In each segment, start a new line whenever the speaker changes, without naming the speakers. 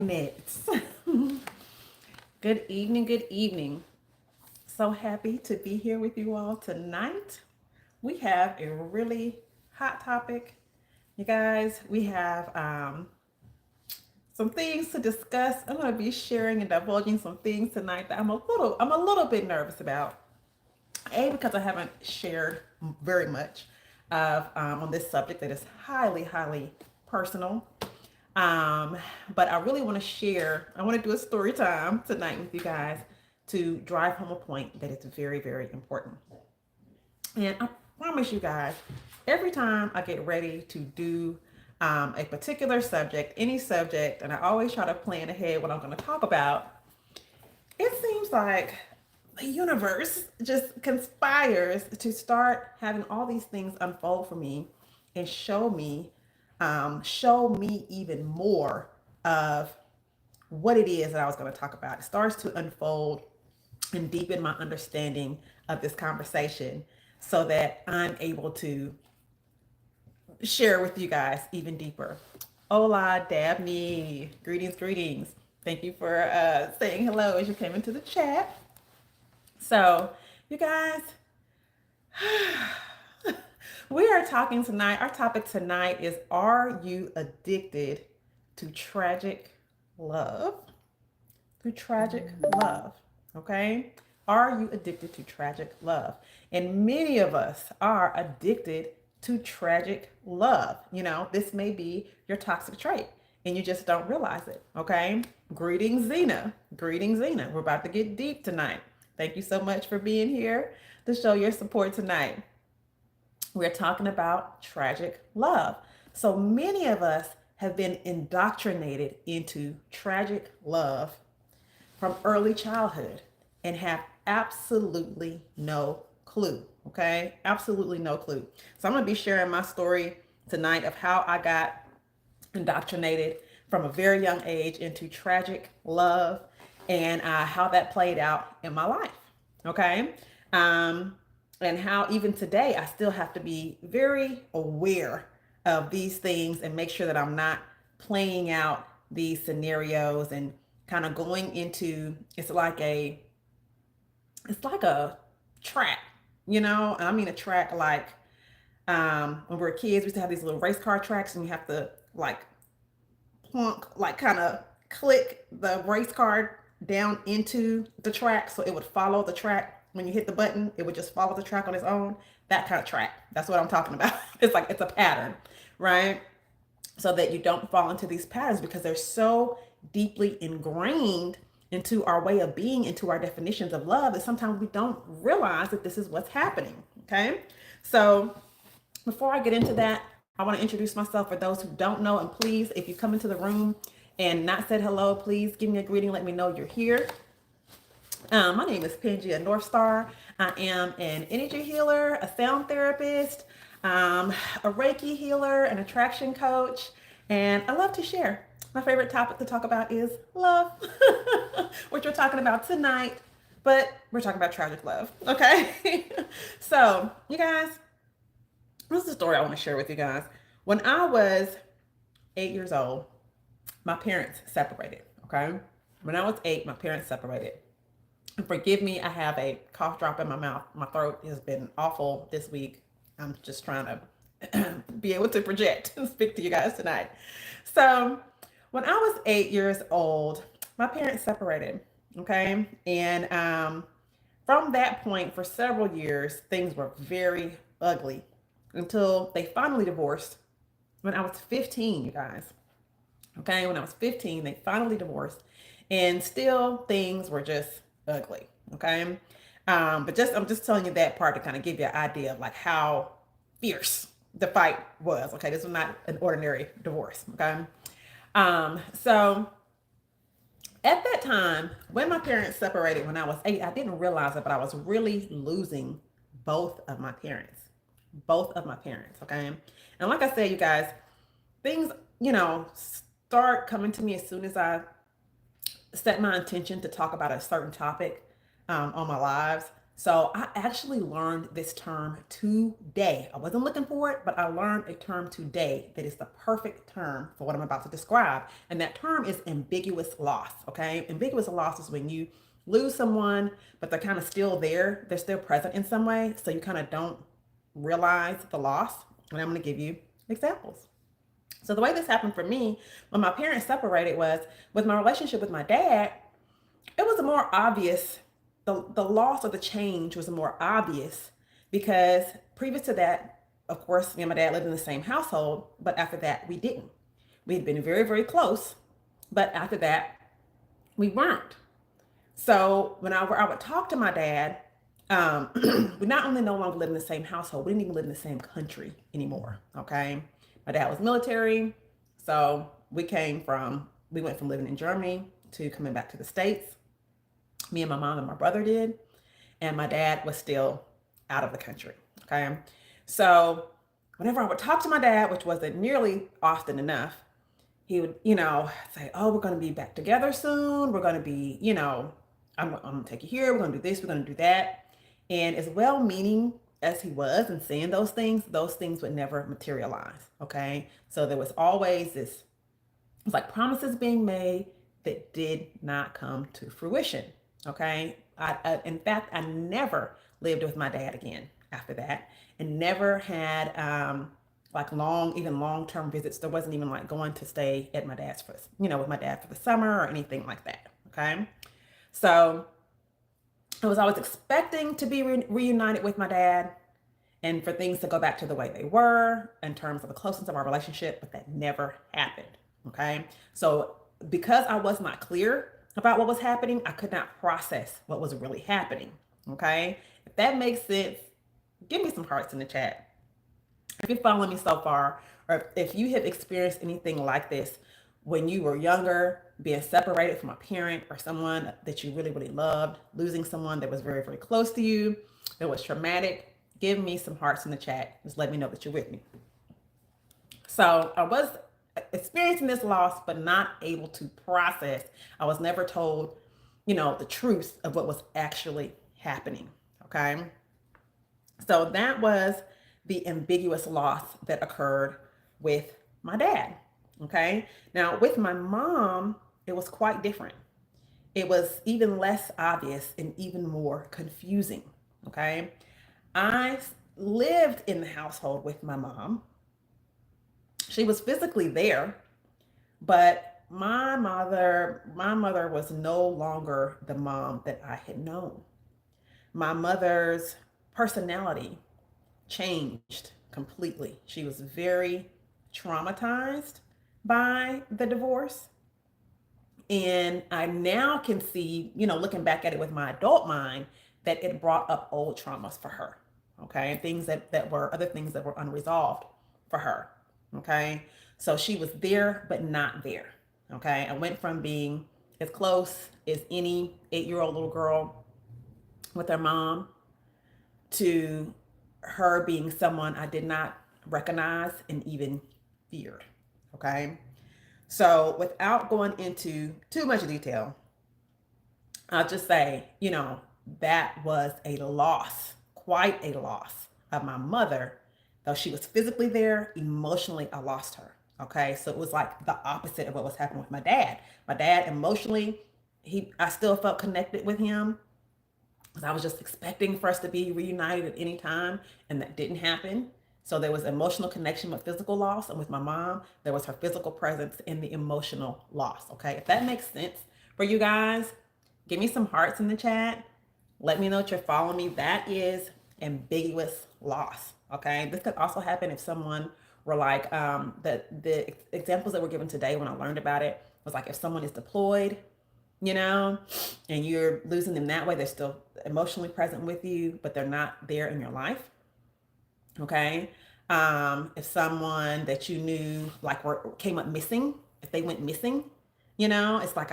Minutes. Good evening, good evening. So happy to be here with you all tonight. We have a really hot topic. You guys, we have some things to discuss. I'm going to be sharing and divulging some things tonight that I'm a little bit nervous about. A, because I haven't shared very much of on this subject that is highly, highly personal. Um, but I really want to share, I want to do a story time tonight with you guys to drive home a point that is very, very important. And I promise you guys, every time I get ready to do a particular subject, any subject, and I always try to plan ahead what I'm going to talk about, it seems like the universe just conspires to start having all these things unfold for me and show me even more of what it is that I was going to talk about. It starts to unfold and deepen my understanding of this conversation so that I'm able to share with you guys even deeper. Hola, Dabney. Greetings, greetings. Thank you for saying hello as you came into the chat. So, you guys, we are talking tonight. Our topic tonight is, are you addicted to tragic love? To tragic love. Okay? Are you addicted to tragic love? And many of us are addicted to tragic love. You know, this may be your toxic trait and you just don't realize it. Okay? Greetings, Zena. Greetings, Zena. We're about to get deep tonight. Thank you so much for being here to show your support tonight. We're talking about tragic love. So many of us have been indoctrinated into tragic love from early childhood and have absolutely no clue. Okay, absolutely no clue. So I'm going to be sharing my story tonight of how I got indoctrinated from a very young age into tragic love and how that played out in my life. Okay. Um, and how even today I still have to be very aware of these things and make sure that I'm not playing out these scenarios and kind of going into it's like a track, you know. And I mean a track like when we were kids, we used to have these little race car tracks and you have to like plunk, like kind of click the race car down into the track so it would follow the track. When you hit the button, it would just follow the track on its own. That kind of track. That's what I'm talking about. It's like it's a pattern, right? So that you don't fall into these patterns because they're so deeply ingrained into our way of being, into our definitions of love, that sometimes we don't realize that this is what's happening. Okay. So before I get into that, I want to introduce myself for those who don't know. And please, if you come into the room and not said hello, please give me a greeting. Let me know you're here. My name is Pangea North Star. I am an energy healer, a sound therapist, a Reiki healer, an attraction coach, and I love to share. My favorite topic to talk about is love, which we're talking about tonight, but we're talking about tragic love, okay? So, you guys, this is a story I want to share with you guys. When I was 8 years old, my parents separated, okay? When I was eight, my parents separated. And forgive me, I have a cough drop in my mouth. My throat has been awful this week. I'm just trying to be able to project and speak to you guys tonight. So, when I was 8 years old, my parents separated. Okay. And from that point, for several years, things were very ugly until they finally divorced when I was 15, you guys. Okay. When I was 15, they finally divorced. And still, things were just ugly. Okay. But I'm just telling you that part to kind of give you an idea of like how fierce the fight was. Okay. This was not an ordinary divorce. Okay. So at that time, when my parents separated when I was eight, I didn't realize it, but I was really losing both of my parents. Both of my parents. Okay. And like I said, you guys, things, start coming to me as soon as I set my intention to talk about a certain topic on my lives. So I actually learned this term today. I wasn't looking for it, but I learned a term today that is the perfect term for what I'm about to describe. And that term is ambiguous loss. Okay. Ambiguous loss is when you lose someone, but they're kind of still there. They're still present in some way. So you kind of don't realize the loss. And I'm going to give you examples. So the way this happened for me when my parents separated was with my relationship with my dad. It was a more obvious, the loss or the change was more obvious because previous to that, of course, me and my dad lived in the same household, but after that, we didn't. We had been very, very close, but after that, we weren't. So when I would talk to my dad, we not only no longer live in the same household, we didn't even live in the same country anymore. Okay. My dad was military. So we went from living in Germany to coming back to the States. Me and my mom and my brother did. And my dad was still out of the country. Okay. So whenever I would talk to my dad, which wasn't nearly often enough, he would, say, oh, we're going to be back together soon. We're going to be, I'm going to take you here. We're going to do this. We're going to do that. And as well meaning as he was and saying those things would never materialize. Okay. So there was always this, it was like promises being made that did not come to fruition. Okay. In fact, I never lived with my dad again after that and never had, like long-term visits. There wasn't even like going to stay at my dad's with my dad for the summer or anything like that. Okay. So I was always expecting to be reunited with my dad and for things to go back to the way they were in terms of the closeness of our relationship, but that never happened. Okay. So because I was not clear about what was happening, I could not process what was really happening. Okay. If that makes sense, give me some hearts in the chat. If you're following me so far, or if you have experienced anything like this when you were younger, being separated from a parent or someone that you really, really loved, losing someone that was very, very close to you, that was traumatic, give me some hearts in the chat. Just let me know that you're with me. So I was experiencing this loss, but not able to process. I was never told, the truth of what was actually happening. Okay. So that was the ambiguous loss that occurred with my dad. Okay. Now, with my mom, it was quite different. It was even less obvious and even more confusing. Okay. I lived in the household with my mom. She was physically there, but my mother was no longer the mom that I had known. My mother's personality changed completely. She was very traumatized by the divorce. And I now can see, looking back at it with my adult mind, that it brought up old traumas for her. Okay. Things that were other things that were unresolved for her. Okay. So she was there, but not there. Okay. I went from being as close as any 8-year-old little girl with her mom to her being someone I did not recognize and even feared. Okay. So without going into too much detail, I'll just say, that was a loss, quite a loss of my mother. Though she was physically there, emotionally, I lost her. Okay. So it was like the opposite of what was happening with my dad. My dad emotionally, I still felt connected with him. Because I was just expecting for us to be reunited at any time, and that didn't happen. So there was emotional connection with physical loss, and with my mom, there was her physical presence and the emotional loss. Okay, if that makes sense for you guys, give me some hearts in the chat. Let me know that you're following me. That is ambiguous loss. Okay, this could also happen if someone were like the examples that were given today when I learned about it was like if someone is deployed, and you're losing them that way, they're still emotionally present with you, but they're not there in your life. Okay. If someone that you knew came up missing, if they went missing, it's like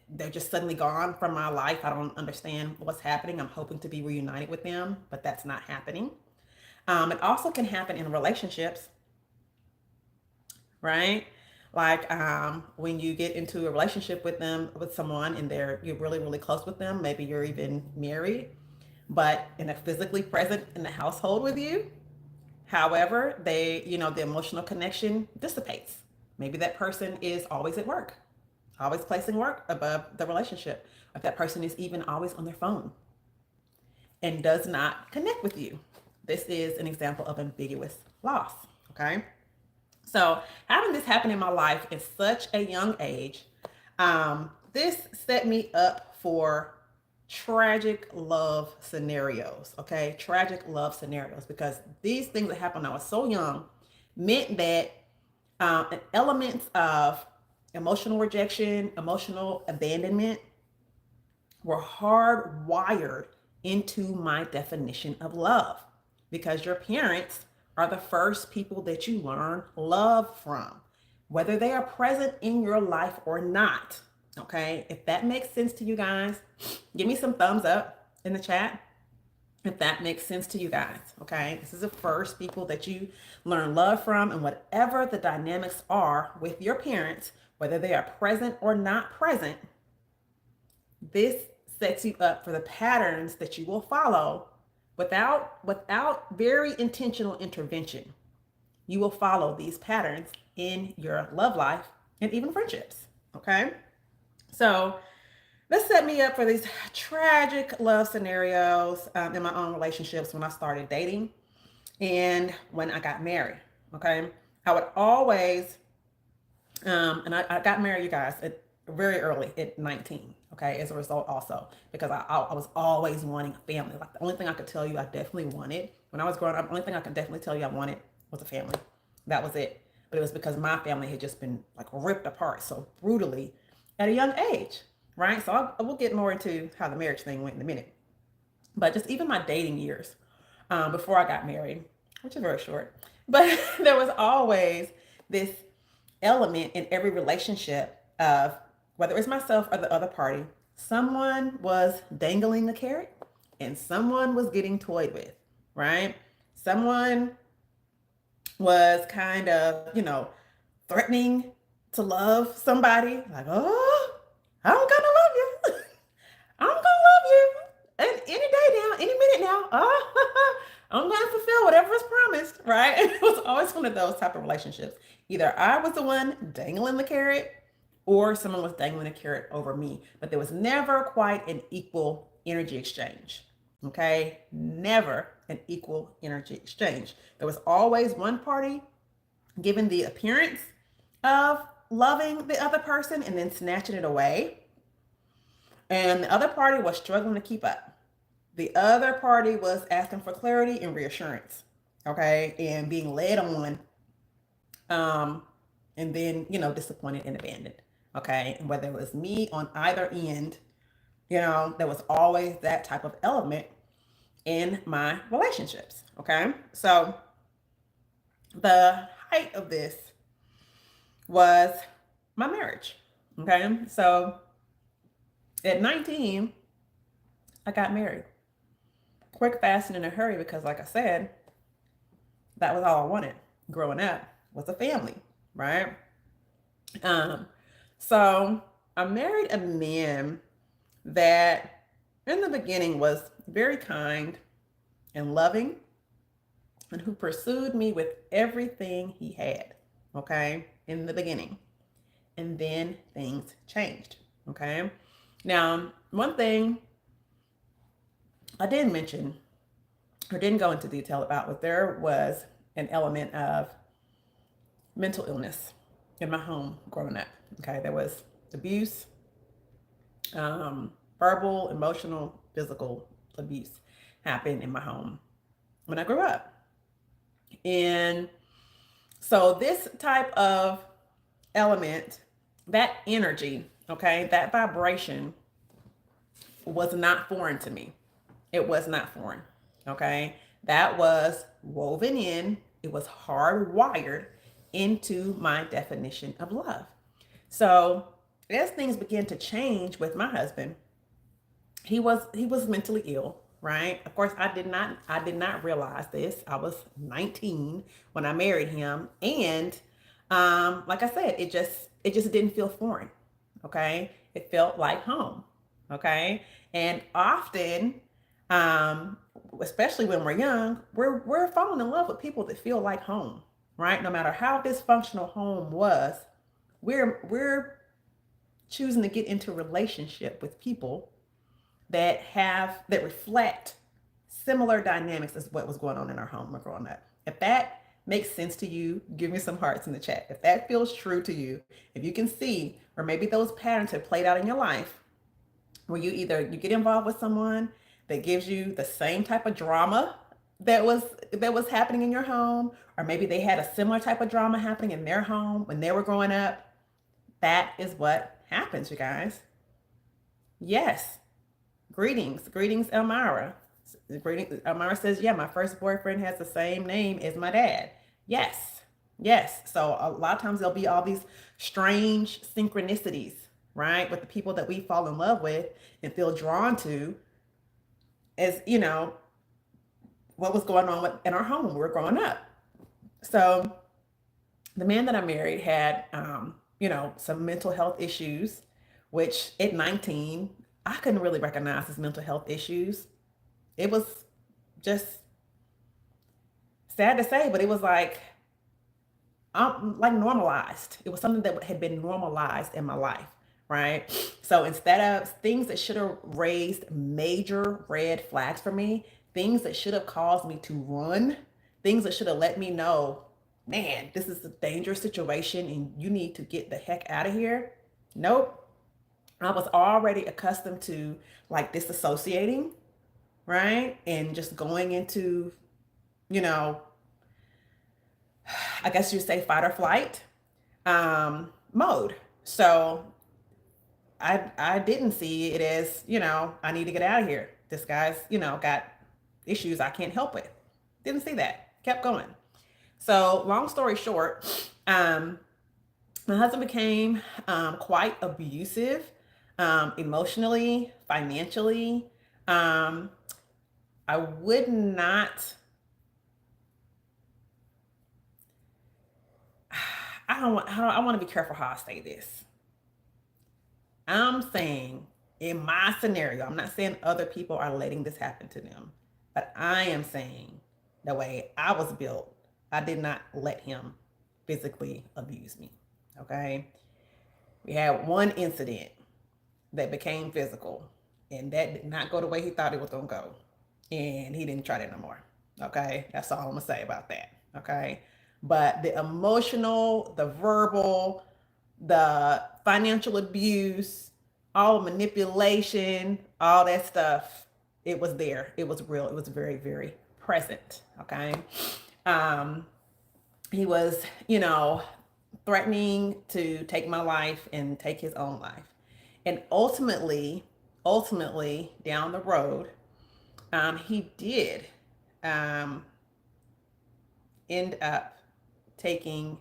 they're just suddenly gone from my life. I don't understand what's happening. I'm hoping to be reunited with them, but that's not happening. It also can happen in relationships, right? Like when you get into a relationship with someone and you're really, really close with them, maybe you're even married. but in a physically present in the household with you. However, the emotional connection dissipates. Maybe that person is always at work, always placing work above the relationship. If that person is even always on their phone and does not connect with you. This is an example of ambiguous loss. Okay. So having this happen in my life at such a young age, this set me up for tragic love scenarios. Okay, tragic love scenarios, because these things that happened when I was so young meant that elements of emotional rejection, emotional abandonment were hardwired into my definition of love, because your parents are the first people that you learn love from, whether they are present in your life or not. Okay, if that makes sense to you guys, give me some thumbs up in the chat if that makes sense to you guys. Okay, this is the first people that you learn love from, and whatever the dynamics are with your parents, whether they are present or not present, this sets you up for the patterns that you will follow without very intentional intervention. You will follow these patterns in your love life and even friendships. Okay, so this set me up for these tragic love scenarios in my own relationships when I started dating and when I got married. Okay, I would always and I got married, you guys, very early at 19. Okay, as a result, also because I was always wanting a family. Like, the only thing I could tell you I definitely wanted when I was growing up, the only thing I could definitely tell you I wanted was a family. That was it. But it was because my family had just been like ripped apart so brutally at a young age, right? So we'll get more into how the marriage thing went in a minute. But just even my dating years before I got married, which is very short, but there was always this element in every relationship of, whether it's myself or the other party, someone was dangling the carrot and someone was getting toyed with, right? Someone was kind of, threatening to love somebody, like, oh, I'm gonna love you. I'm gonna love you any day now, any minute now. Oh, I'm gonna fulfill whatever is promised, right? It was always one of those type of relationships. Either I was the one dangling the carrot or someone was dangling a carrot over me, but there was never quite an equal energy exchange. Okay, never an equal energy exchange. There was always one party giving the appearance of loving the other person and then snatching it away, and the other party was struggling to keep up. The other party was asking for clarity and reassurance, okay, and being led on, um, and then, disappointed and abandoned, okay. And whether it was me on either end, there was always that type of element in my relationships, okay. So the height of this was my marriage, okay. So at 19, I got married. Quick, fast, and in a hurry, because like I said, that was all I wanted growing up, was a family, right? Um, so I married a man that in the beginning was very kind and loving and who pursued me with everything he had, okay, in the beginning. And then things changed, okay? Now, one thing I didn't mention or didn't go into detail about was there was an element of mental illness in my home growing up. Okay, there was abuse, verbal, emotional, physical abuse happened in my home when I grew up. And so this type of element, that energy, okay, that vibration was not foreign to me. It was not foreign. Okay. That was woven in, it was hardwired into my definition of love. So as things began to change with my husband, he was mentally ill, right? Of course, I did not realize this. I was 19 when I married him, and like I said, it just didn't feel foreign. Okay, it felt like home. Okay, and often um, especially when we're young, we're falling in love with people that feel like home, right? No matter how dysfunctional home was, we're choosing to get into a relationship with people that reflect similar dynamics as what was going on in our home when growing up. If that makes sense to you, give me some hearts in the chat. If that feels true to you, if you can see, or maybe those patterns have played out in your life, where you get involved with someone that gives you the same type of drama that was happening in your home, or maybe they had a similar type of drama happening in their home when they were growing up. That is what happens, you guys. Yes. Greetings, Elmira. Greetings. Elmira says, yeah, my first boyfriend has the same name as my dad. Yes. Yes. So a lot of times there'll be all these strange synchronicities, right? With the people that we fall in love with and feel drawn to, as what was going on in our home when we were growing up. So the man that I married had, some mental health issues, which at 19, I couldn't really recognize his mental health issues. It was just sad to say, but it was like normalized. It was something that had been normalized in my life, right? So instead of things that should have raised major red flags for me, things that should have caused me to run, things that should have let me know, man, this is a dangerous situation and you need to get the heck out of here. Nope. I was already accustomed to like disassociating, right? And just going into, you know, I guess you'd say fight or flight mode. So I didn't see it as, I need to get out of here. This guy's, got issues I can't help with. Didn't see that. Kept going. So long story short, my husband became quite abusive, emotionally, financially. Um, I would not. I want to be careful how I say this. I'm saying in my scenario, I'm not saying other people are letting this happen to them, but I am saying the way I was built, I did not let him physically abuse me. Okay. We had one incident that became physical, and that did not go the way he thought it was going to go. And he didn't try that no more. Okay. That's all I'm going to say about that. Okay. But the emotional, the verbal, the financial abuse, all manipulation, all that stuff, it was there. It was real. It was very, very present. Okay. Um, he was, threatening to take my life and take his own life. And ultimately, down the road, he did um, end up taking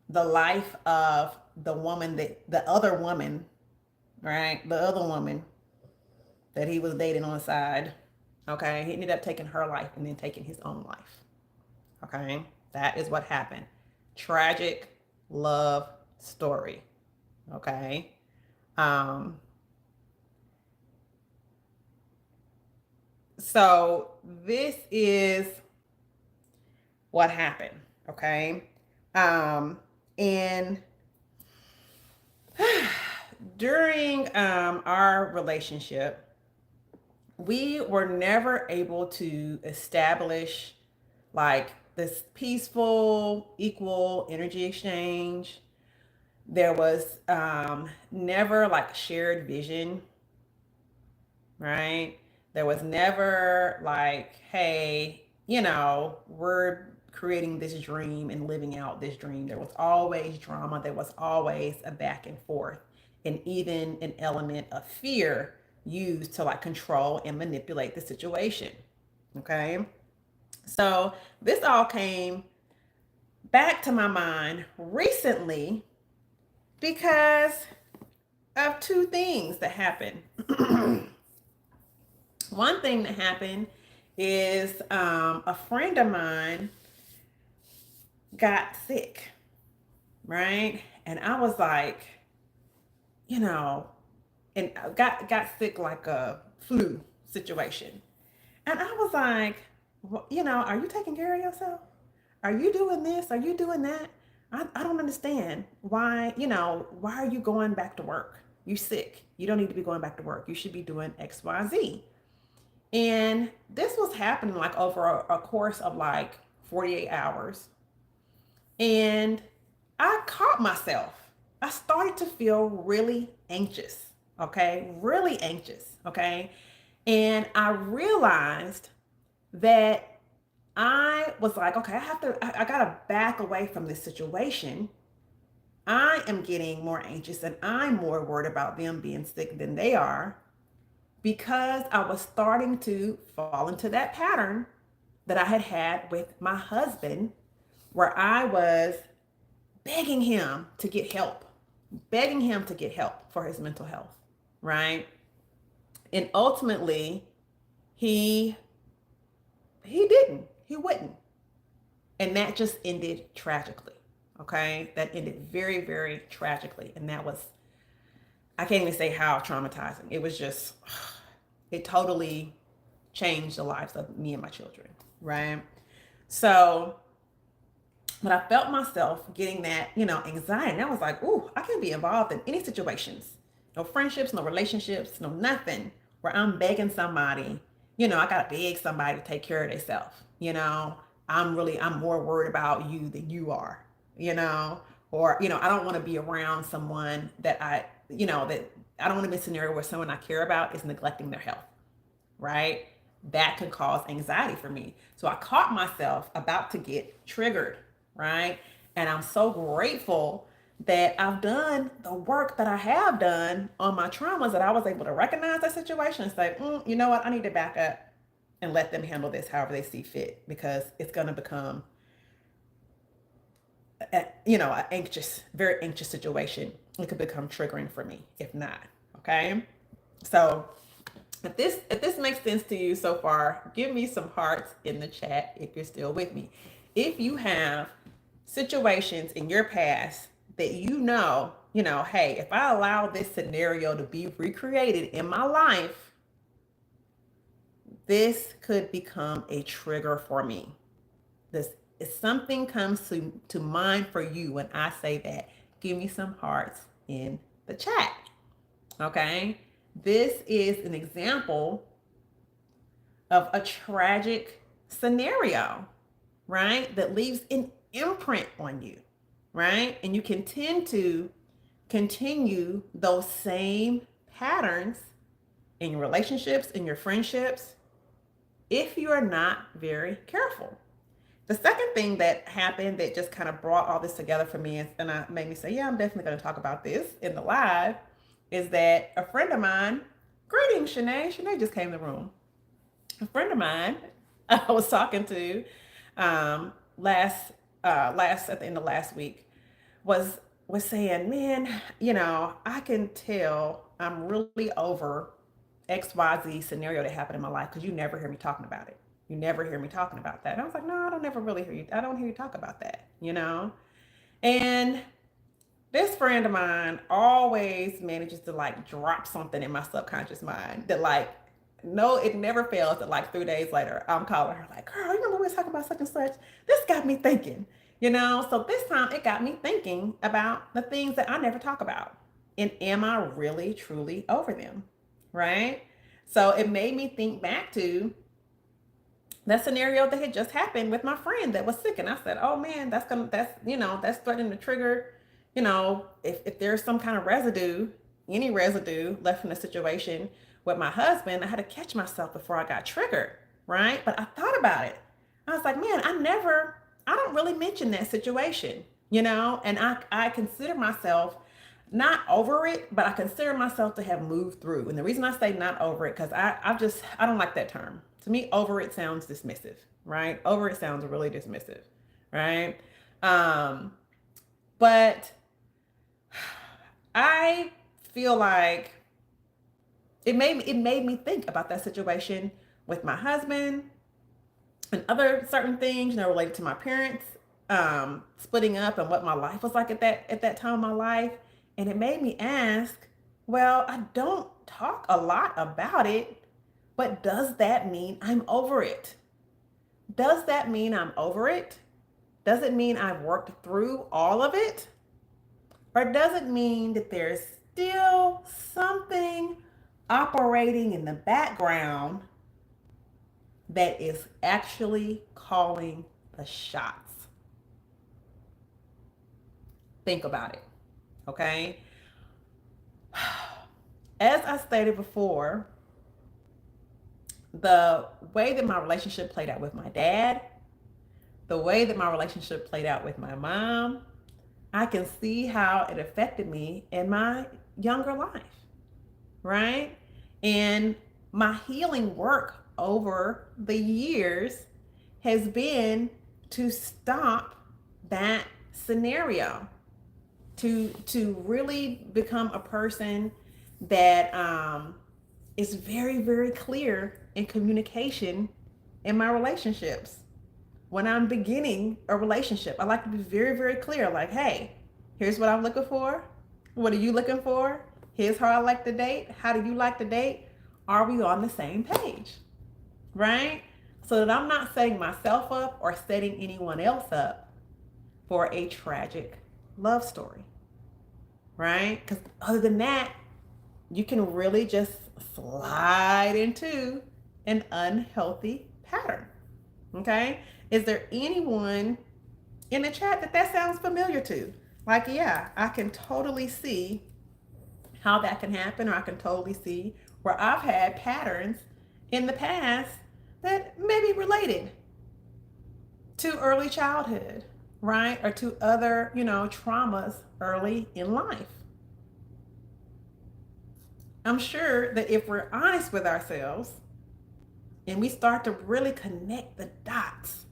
the life of the other woman, right? The other woman that he was dating on the side. Okay. He ended up taking her life and then taking his own life. Okay. That is what happened. Tragic love story. Okay. Um, so this is what happened. Okay. And during our relationship, we were never able to establish like this peaceful, equal energy exchange. There was never like shared vision, right? There was never like, hey, we're creating this dream and living out this dream. There was always drama. There was always a back and forth, and even an element of fear used to like control and manipulate the situation. Okay. So this all came back to my mind recently because of two things that happened. One thing that happened is a friend of mine got sick, right? And I was like, and got sick like a flu situation. And I was like, are you taking care of yourself? Are you doing this? Are you doing that? I don't understand why, why are you going back to work? You sick. You don't need to be going back to work. You should be doing X, Y, Z. And this was happening like over a course of like 48 hours. And I caught myself. I started to feel really anxious. Okay. Really anxious. Okay. And I realized that I was like, okay, I gotta back away from this situation. I am getting more anxious and I'm more worried about them being sick than they are because I was starting to fall into that pattern that I had had with my husband, where I was begging him to get help, begging him to get help for his mental health, right? And ultimately, he he wouldn't. And that just ended tragically. Okay? That ended very, very tragically. And that was, I can't even say how traumatizing. It was just, it totally changed the lives of me and my children, right? So, but I felt myself getting that, anxiety. And I was like, ooh, I can't be involved in any situations. No friendships, no relationships, no nothing where I'm begging somebody, I gotta beg somebody to take care of themselves. I'm more worried about you than you are, you know, or, I don't want to be around someone that I don't want to be in a scenario where someone I care about is neglecting their health, right? That can cause anxiety for me. So I caught myself about to get triggered, right? And I'm so grateful that I've done the work that I have done on my traumas, that I was able to recognize that situation and say, you know what, I need to back up and let them handle this however they see fit, because it's going to become, an anxious, very anxious situation. It could become triggering for me if not. Okay. So if this makes sense to you so far, give me some hearts in the chat if you're still with me. If you have situations in your past that hey, if I allow this scenario to be recreated in my life, this could become a trigger for me. This if something comes to mind for you when I say that, give me some hearts in the chat. Okay? This is an example of a tragic scenario, right? That leaves an imprint on you, right? And you can tend to continue those same patterns in your relationships, in your friendships, if you are not very careful. The second thing that happened that just kind of brought all this together for me and made me say, yeah, I'm definitely going to talk about this in the live, is that a friend of mine, greetings, Shanae. Shanae just came in the room. A friend of mine I was talking to last at the end of last week was saying, man, I can tell I'm really over XYZ scenario that happened in my life because you never hear me talking about it. You never hear me talking about that. And I was like, no, I don't never really hear you. I don't hear you talk about that. And this friend of mine always manages to like drop something in my subconscious mind that like, no, it never fails that like 3 days later, I'm calling her like, girl, you remember we was talking about such and such? This got me thinking. So this time it got me thinking about the things that I never talk about. And am I really, truly over them? Right? So it made me think back to that scenario that had just happened with my friend that was sick. And I said, oh man, that's starting to trigger, if there's some kind of any residue left in the situation with my husband, I had to catch myself before I got triggered. Right. But I thought about it. I was like, man, I don't really mention that situation, and I consider myself not over it, but I consider myself to have moved through. And the reason I say not over it, because I don't like that term. To me, over it sounds dismissive, right? Over it sounds really dismissive, right? But I feel like it made me think about that situation with my husband and other certain things, related to my parents splitting up and what my life was like at that time of my life. And it made me ask, well, I don't talk a lot about it, But does that mean I'm over it? Does that mean I'm over it? Does it mean I've worked through all of it? Or does it mean that there's still something operating in the background that is actually calling the shots? Think about it, okay? As I stated before, the way that my relationship played out with my dad, the way that my relationship played out with my mom, I can see how it affected me in my younger life, right? And my healing work over the years has been to stop that scenario, to really become a person that is very, very clear in communication in my relationships. When I'm beginning a relationship, I like to be very, very clear. Like, hey, here's what I'm looking for. What are you looking for? Here's how I like to date. How do you like to date? Are we on the same page? Right? So that I'm not setting myself up or setting anyone else up for a tragic love story. Right? Because other than that, you can really just slide into an unhealthy pattern. Okay? Is there anyone in the chat that sounds familiar to? Like, yeah, I can totally see how that can happen, or I can totally see where I've had patterns in the past that may be related to early childhood, right? Or to other, traumas early in life. I'm sure that if we're honest with ourselves and we start to really connect the dots,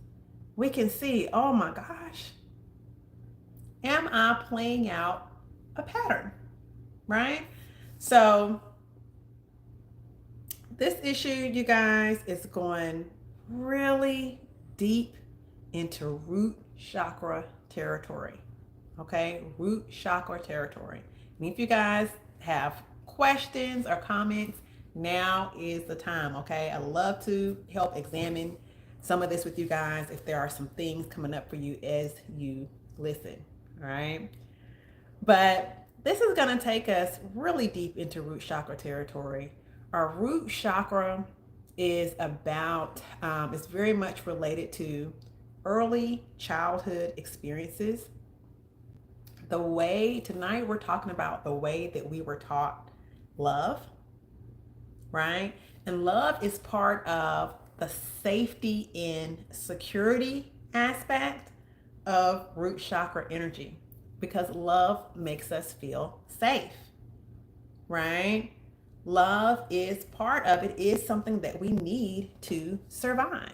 we can see, oh my gosh, am I playing out a pattern, right? So this issue, you guys, is going really deep into root chakra territory, okay? Root chakra territory. And if you guys have questions or comments, now is the time, okay? I love to help examine some of this with you guys if there are some things coming up for you as you listen, all right? But this is going to take us really deep into root chakra territory. Our root chakra is about, it's very much related to early childhood experiences. The way, tonight we're talking about the way that we were taught love, right? And love is part of the safety and security aspect of root chakra energy, because love makes us feel safe, right? Love is part of it, is something that we need to survive,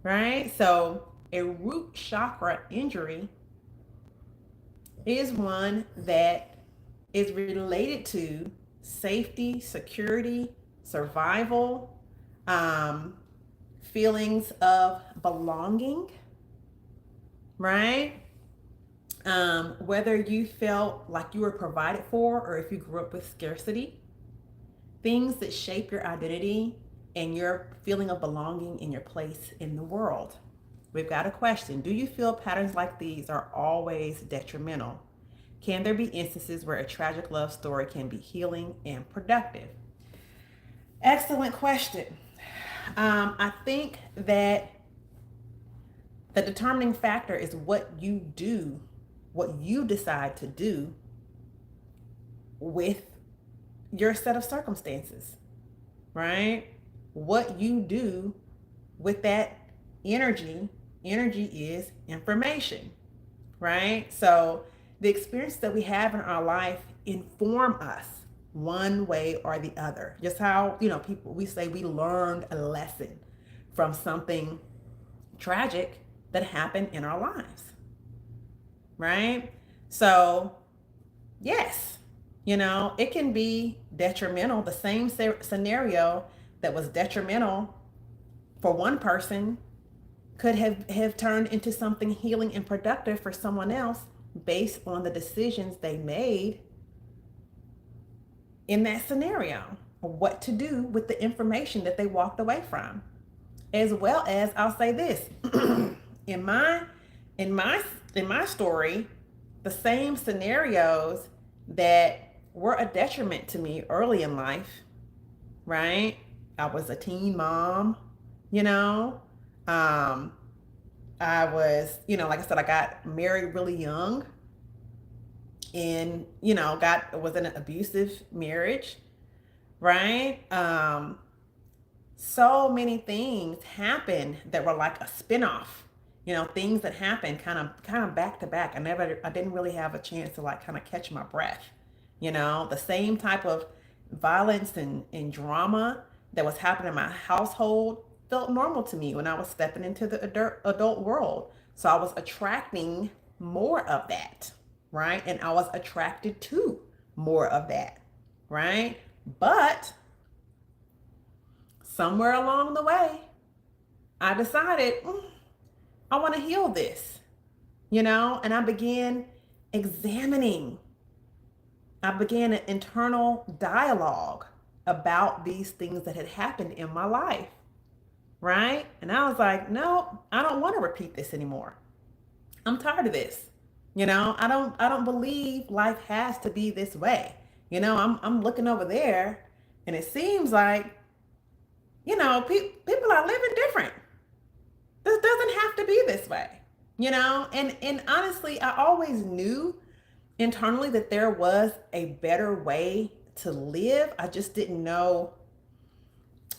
right? So a root chakra injury is one that is related to safety, security, survival, feelings of belonging, right? Whether you felt like you were provided for or if you grew up with scarcity, things that shape your identity and your feeling of belonging in your place in the world. We've got a question. Do you feel patterns like these are always detrimental? Can there be instances where a tragic love story can be healing and productive? Excellent question. I think that the determining factor is what you do, what you decide to do with your set of circumstances, right? What you do with that energy. Energy is information, right? So the experiences that we have in our life inform us one way or the other. Just how, people, we say we learned a lesson from something tragic that happened in our lives, right? So yes, it can be detrimental. The same scenario that was detrimental for one person could have turned into something healing and productive for someone else based on the decisions they made in that scenario. what to do with the information that they walked away from. As well as, I'll say this, in my in my in my story, the same scenarios that were a detriment to me early in life, right? I was a teen mom, you know. Um, I was, like I said, I got married really young, and got was in an abusive marriage, right? So many things happened that were like a spinoff, things that happened kind of back to back. I didn't really have a chance to like kind of catch my breath. The same type of violence and drama that was happening in my household felt normal to me when I was stepping into the adult world. So I was attracting more of that, right? And I was attracted to more of that, right? But somewhere along the way, I decided I want to heal this, and I began examining. I began an internal dialogue about these things that had happened in my life, right? And I was like, no, I don't want to repeat this anymore. I'm tired of this. I don't believe life has to be this way. I'm looking over there and it seems like, people are living different. This doesn't have to be this way, and honestly, I always knew internally that there was a better way to live. I just didn't know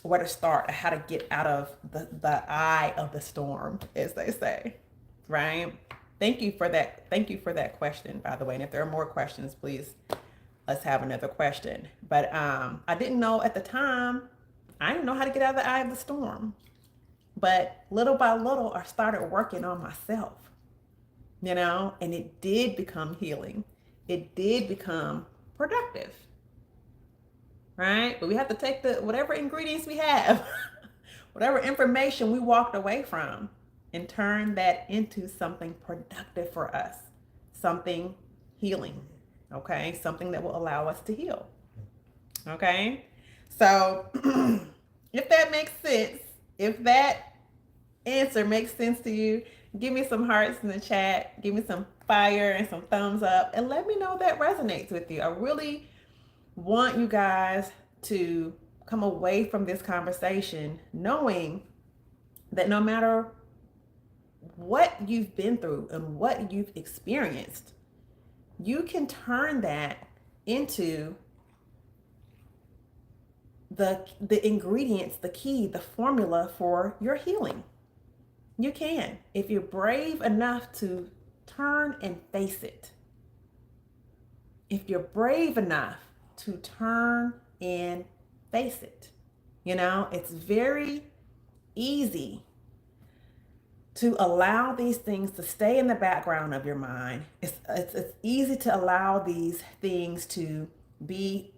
where to start, how to get out of the eye of the storm, as they say, right? Thank you for that. Thank you for that question, by the way. And if there are more questions, please let's have another question. But I didn't know at the time. I didn't know how to get out of the eye of the storm. But little by little, I started working on myself, and it did become healing. It did become productive, right? But we have to take whatever ingredients we have, whatever information we walked away from, and turn that into something productive for us, something healing, okay? Something that will allow us to heal, okay? So if that makes sense, if that answer makes sense to you, give me some hearts in the chat, give me some fire and some thumbs up, and let me know that resonates with you. I really want you guys to come away from this conversation knowing that no matter what you've been through and what you've experienced, you can turn that into the ingredients, the key, the formula for your healing. You can, if you're brave enough to turn and face it. If you're brave enough to turn and face it. It's very easy to allow these things to stay in the background of your mind. It's easy to allow these things to be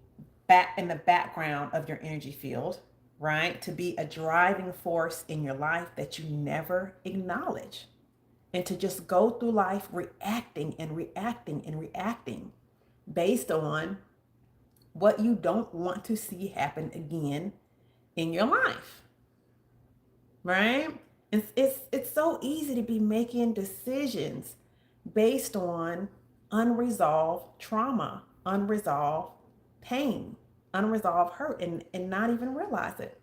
back in the background of your energy field, right? To be a driving force in your life that you never acknowledge. And to just go through life reacting and reacting and reacting based on what you don't want to see happen again in your life, right? It's so easy to be making decisions based on unresolved trauma, unresolved pain, unresolved hurt, and not even realize it,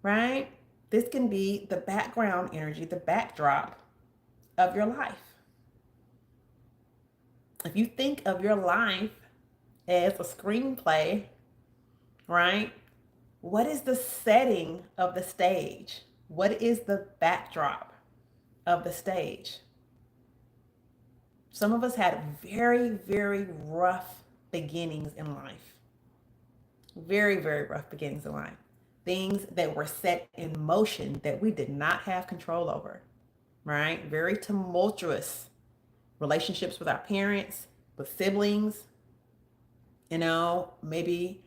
right? This can be the background energy, the backdrop of your life. If you think of your life as a screenplay, right? What is the setting of the stage? What is the backdrop of the stage? Some of us had very, very rough beginnings in life. Very, very rough beginnings in life. Things that were set in motion that we did not have control over, right? Very tumultuous relationships with our parents, with siblings. Maybe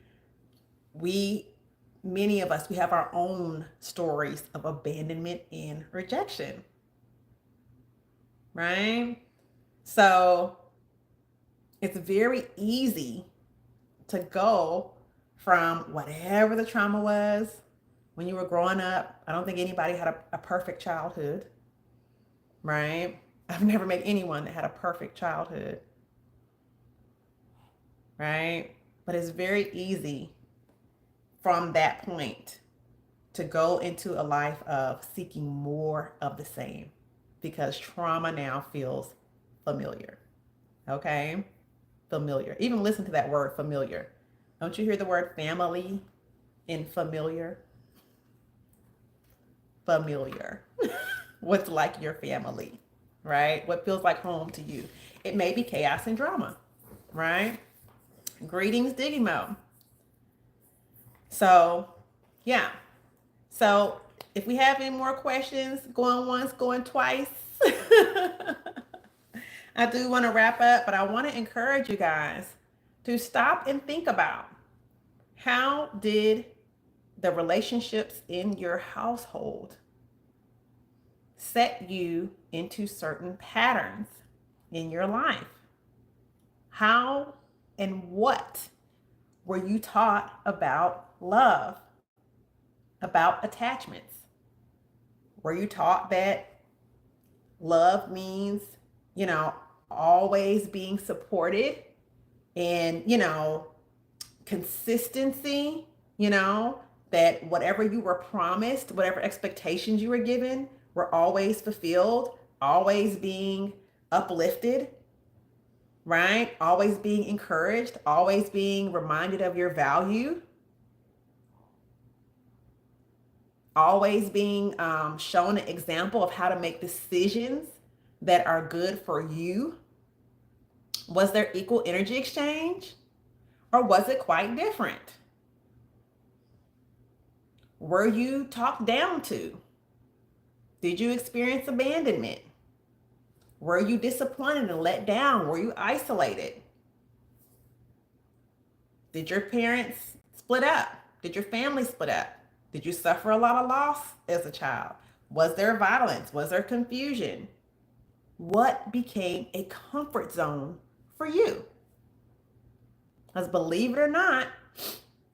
many of us, we have our own stories of abandonment and rejection, right? So it's very easy to go from whatever the trauma was when you were growing up. I don't think anybody had a perfect childhood, right? I've never met anyone that had a perfect childhood, right? But it's very easy from that point to go into a life of seeking more of the same because trauma now feels familiar. Okay? Familiar. Even listen to that word familiar. Don't you hear the word family in familiar? Familiar. What's like your family, right? What feels like home to you? It may be chaos and drama, right? Greetings, Digimo. So, yeah. So, if we have any more questions, going once, going twice, I do want to wrap up, but I want to encourage you guys to stop and think about how did the relationships in your household set you into certain patterns in your life? How and what were you taught about love, about attachments? Were you taught that love means, you know, always being supported and, consistency, that whatever you were promised, whatever expectations you were given were always fulfilled, always being uplifted, right? Always being encouraged, always being reminded of your value, always being shown an example of how to make decisions that are good for you? Was there equal energy exchange or was it quite different? Were you talked down to? Did you experience abandonment? Were you disappointed and let down? Were you isolated? Did your parents split up? Did your family split up? Did you suffer a lot of loss as a child? Was there violence? Was there confusion? What became a comfort zone for you? Because believe it or not,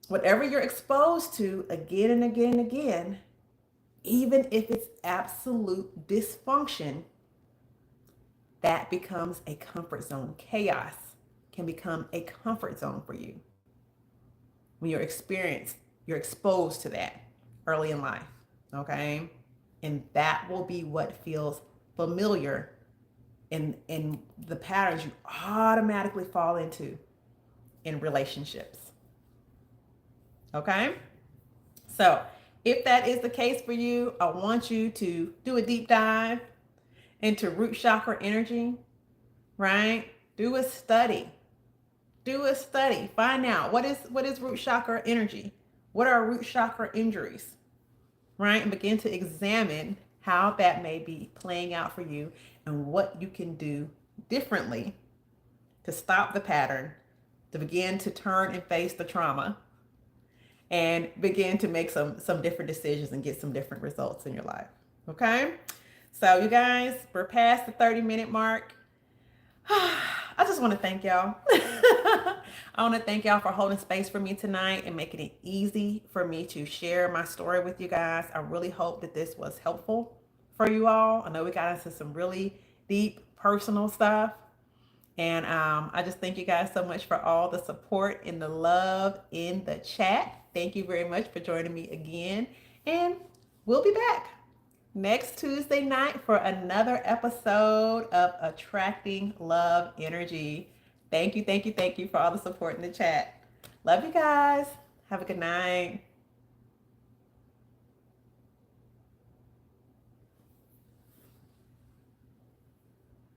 whatever you're exposed to again and again and again, even if it's absolute dysfunction, that becomes a comfort zone. Chaos can become a comfort zone for you when you're exposed to that early in life. Okay. And that will be what feels familiar in the patterns you automatically fall into in relationships. Okay. So if that is the case for you, I want you to do a deep dive into root chakra energy, right? Do a study. Do a study. Find out what is root chakra energy? What are root chakra injuries? Right? And begin to examine how that may be playing out for you and what you can do differently to stop the pattern, to begin to turn and face the trauma, and begin to make some different decisions and get some different results in your life. Okay? So you guys, we're past the 30-minute mark. I just want to thank y'all. I want to thank y'all for holding space for me tonight and making it easy for me to share my story with you guys. I really hope that this was helpful for you all. I know we got into some really deep personal stuff. And I just thank you guys so much for all the support and the love in the chat. Thank you very much for joining me again. And we'll be back next Tuesday night for another episode of Attracting Love Energy. Thank you for all the support in the chat. Love you guys. Have a good night.